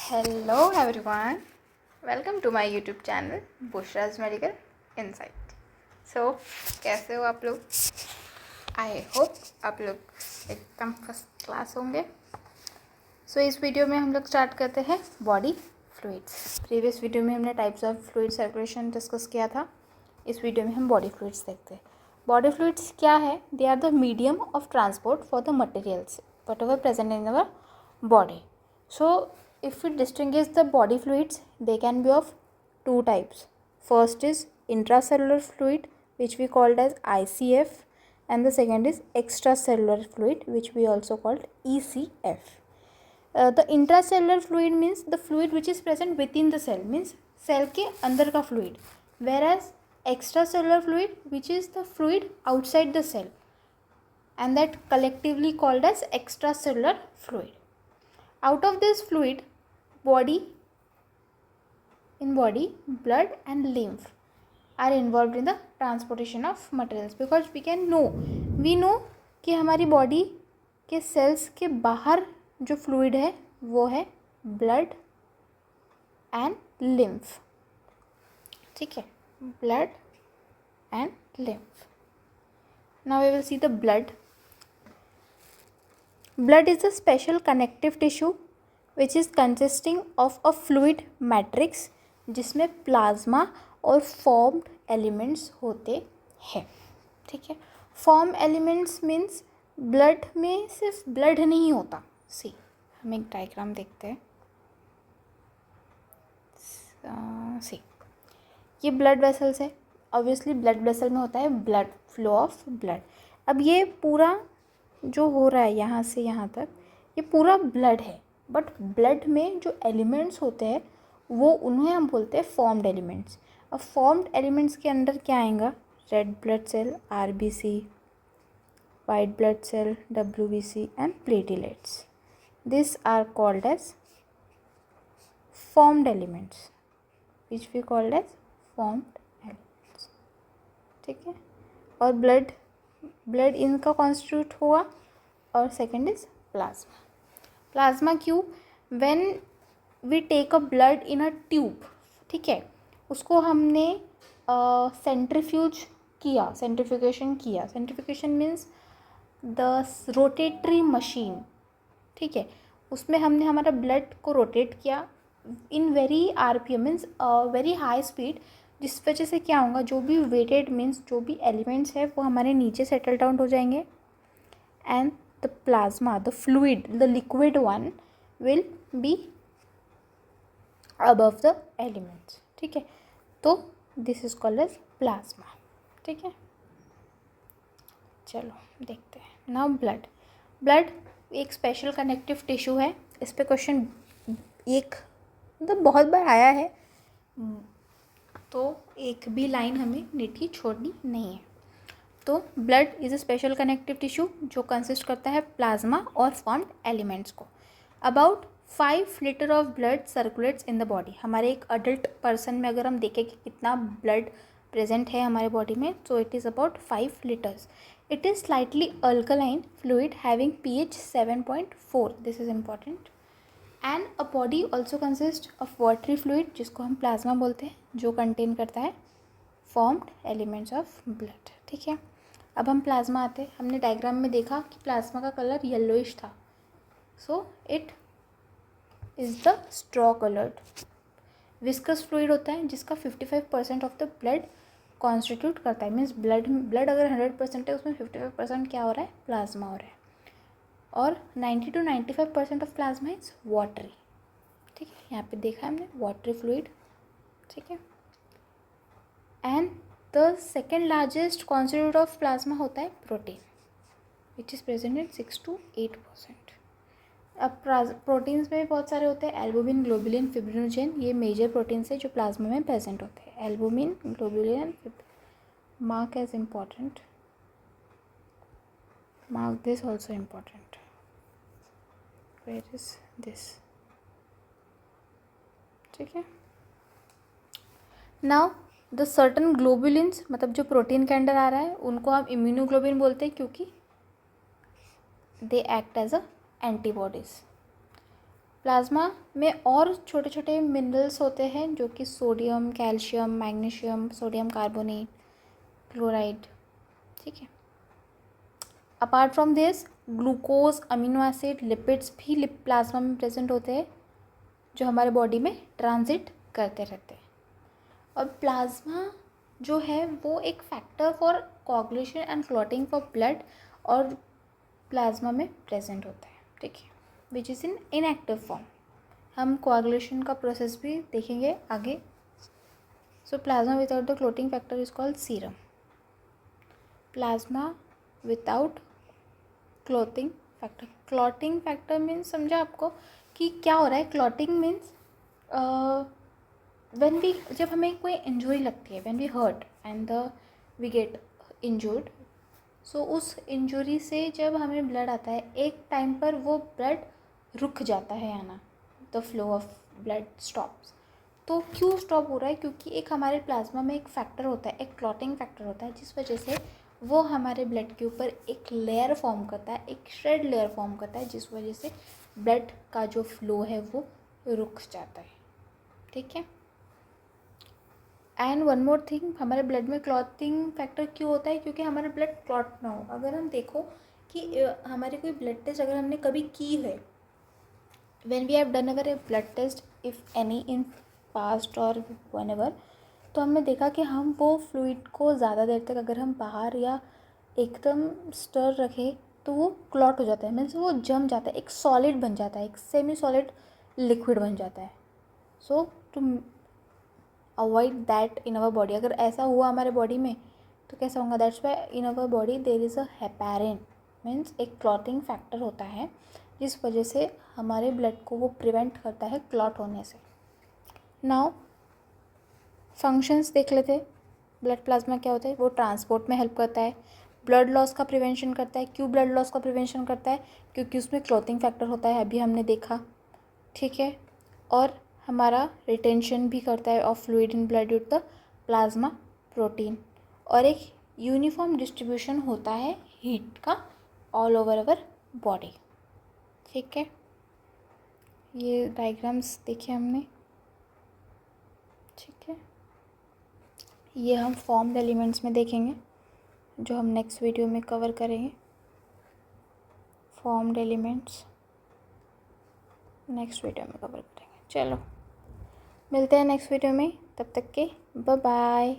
Hello everyone, welcome to my YouTube channel Bushra's medical insight. So कैसे हो आप लोग? आई होप आप लोग एकदम फर्स्ट क्लास होंगे। सो इस वीडियो में हम लोग स्टार्ट करते हैं बॉडी फ्लूइड्स। प्रीवियस वीडियो में हमने types of fluid circulation discuss किया था। इस वीडियो में हम बॉडी फ्लूइड्स देखते हैं। बॉडी फ्लूइड्स क्या है? They are the medium of transport for the materials whatever present in our body. So if we distinguish the body fluids, they can be of two types. First is intracellular fluid, which we called as ICF, and the second is extracellular fluid, which we also called ECF. The intracellular fluid means the fluid which is present within the cell, means cell के अंदर का fluid, whereas extracellular fluid which is the fluid outside the cell, and that collectively called as extracellular fluid. Out of this fluid, body, blood and lymph are involved in the transportation of materials, because we know कि हमारी body के sales के बाहर जो fluid है वो है blood and lymph. ठीक है, blood and lymph. Now we will see the blood. Blood is a special connective tissue which is consisting of a fluid matrix जिसमें प्लाज्मा और फॉर्म्ड एलिमेंट्स होते हैं. ठीक है, फॉर्म एलिमेंट्स मीन्स ब्लड में सिर्फ ब्लड नहीं होता. सी, हम एक डायग्राम देखते हैं. सी, ये ब्लड वेसल्स है. ऑब्वियसली ब्लड वेसल में होता है ब्लड फ्लो ऑफ ब्लड. अब ये पूरा जो हो रहा है यहाँ से यहाँ तक, ये पूरा ब्लड है. बट ब्लड में जो एलिमेंट्स होते हैं वो उन्हें हम बोलते हैं फॉर्म्ड एलिमेंट्स. अब फॉर्म्ड एलिमेंट्स के अंदर क्या आएगा? Red blood cell, RBC, white blood cell, WBC and platelets. This are called as formed elements, which we called as formed elements. ठीक है, और ब्लड इनका कॉन्स्टिट्यूट हुआ. और सेकेंड इज प्लाज्मा. प्लाज्मा क्यों? When we take a blood in a tube, ठीक है, उसको हमने सेंट्रीफ्यूगेशन किया. Centrifugation means the rotatory machine. ठीक है, उसमें हमने हमारा ब्लड को रोटेट किया in very RPM, means very high speed, जिस वजह से क्या होगा, जो भी वेटेड मीन्स जो भी एलिमेंट्स है वो हमारे नीचे सेटल डाउन हो जाएंगे. And the plasma, the fluid, the liquid one will be above the elements. ठीक है, तो this is called as plasma. ठीक है, चलो देखते हैं. नाउ ब्लड एक स्पेशल कनेक्टिव टिश्यू है. इस पे क्वेश्चन एक मतलब बहुत बार आया है, तो एक भी लाइन हमें नीट छोड़नी नहीं है. तो blood is a special connective tissue जो कंसिस्ट करता है प्लाज्मा और फॉर्म्ड एलिमेंट्स को. About 5 litre of blood circulates in the body. हमारे एक अडल्ट पर्सन में अगर हम देखें कि कितना ब्लड प्रेजेंट है हमारे बॉडी में, so it is about 5 litres. It is slightly alkaline fluid having pH 7.4. This is important. And a body also consist of watery fluid, जिसको हम प्लाज्मा बोलते हैं, जो कंटेन करता है फॉर्म्ड एलिमेंट्स ऑफ ब्लड. ठीक है, अब हम प्लाज्मा आते हैं. हमने डायग्राम में देखा कि प्लाज्मा का कलर येलोइश था. So it is the straw coloured viscous fluid होता है, जिसका 55% ऑफ द ब्लड कॉन्स्टिट्यूट करता है. मीन्स ब्लड अगर 100% है, उसमें 55% क्या हो रहा है? प्लाज्मा हो रहा है. और 90 to 95% of plasma is watery. ठीक है, यहाँ पे देखा है हमने वाटरी फ्लूइड. ठीक है, and the second largest constitute of plasma होता है protein, which is present in 6 to 8%. अब प्रोटीन्स में बहुत सारे होते हैं. एल्बुमिन, ग्लोबुलिन, फिब्रिनोजेन, ये मेजर प्रोटीन्स है जो प्लाज्मा में प्रेजेंट होते हैं. Albumin, globulin, mark as important. Mark this also important. Where is this? ठीक है, नाउ द सर्टन ग्लोबुलिन्स, मतलब जो प्रोटीन के अंडर आ रहा है, उनको हम इम्यूनोग्लोबिन बोलते हैं, क्योंकि they act as a antibodies. Plasma में और छोटे छोटे मिनरल्स होते हैं जो कि sodium, calcium, magnesium, sodium carbonate, chloride, ठीक है। Apart from this glucose, amino acid, lipids भी प्लाज्मा में प्रेजेंट होते हैं जो हमारे बॉडी में ट्रांजिट करते रहते हैं। और प्लाज्मा जो है वो एक factor for coagulation and clotting for blood और प्लाज्मा में प्रेजेंट होता है, ठीक है, which is in inactive form. हम कोआगुलेशन का प्रोसेस भी देखेंगे आगे। सो plasma without the clotting factor is called serum. Plasma without clotting factor, clotting factor means समझा आपको कि क्या हो रहा है। क्लॉटिंग मीन्स व्हेन वी, जब हमें कोई इंजरी लगती है, when we hurt and we get injured, so उस इंजरी से जब हमें ब्लड आता है एक टाइम पर वो ब्लड रुक जाता है आना, the flow of blood stops. तो क्यों स्टॉप हो रहा है? क्योंकि एक हमारे प्लाज्मा में एक फैक्टर होता है, एक क्लॉटिंग फैक्टर होता है, जिस वजह से वो हमारे ब्लड के ऊपर एक लेयर फॉर्म करता है, एक श्रेड लेयर फॉर्म करता है, जिस वजह से ब्लड का जो फ्लो है वो रुक जाता है, ठीक है। एंड वन मोर थिंग, हमारे ब्लड में क्लॉटिंग फैक्टर क्यों होता है? क्योंकि हमारा ब्लड क्लॉट ना हो। अगर हम देखो कि हमारी कोई ब्लड टेस्ट अगर हमने कभी की है, when we have done अगर a blood test if any in past or whenever, तो हमने देखा कि हम वो फ्लूइड को ज़्यादा देर तक अगर हम बाहर या एकदम स्टर रखें तो वो क्लॉट हो जाता है, मीन्स वो जम जाता है, एक सॉलिड बन जाता है, एक सेमी सॉलिड लिक्विड बन जाता है। So to avoid that in our body, अगर ऐसा हुआ हमारे बॉडी में तो कैसा होगा? That's why in our body there is a heparin, means एक क्लॉटिंग फैक्टर होता है जिस वजह से हमारे ब्लड को वो प्रिवेंट करता है क्लॉट होने से। नाउ फंक्शंस देख लेते हैं। ब्लड प्लाज्मा क्या होता है? वो ट्रांसपोर्ट में हेल्प करता है, ब्लड लॉस का प्रिवेंशन करता है। क्यों ब्लड लॉस का प्रिवेंशन करता है? क्योंकि उसमें क्लॉटिंग फैक्टर होता है, अभी हमने देखा, ठीक है। और हमारा रिटेंशन भी करता है of fluid in blood due to the plasma protein. और एक यूनिफॉर्म डिस्ट्रीब्यूशन होता है हीट का ऑल ओवर अवर बॉडी, ठीक है। ये डायग्राम्स देखे हमने, ठीक है। ये हम फॉर्म्ड एलिमेंट्स में देखेंगे जो हम नेक्स्ट वीडियो में कवर करेंगे। फॉर्म्ड एलिमेंट्स नेक्स्ट वीडियो में कवर करेंगे। चलो मिलते हैं नेक्स्ट वीडियो में, तब तक के बाय बाय।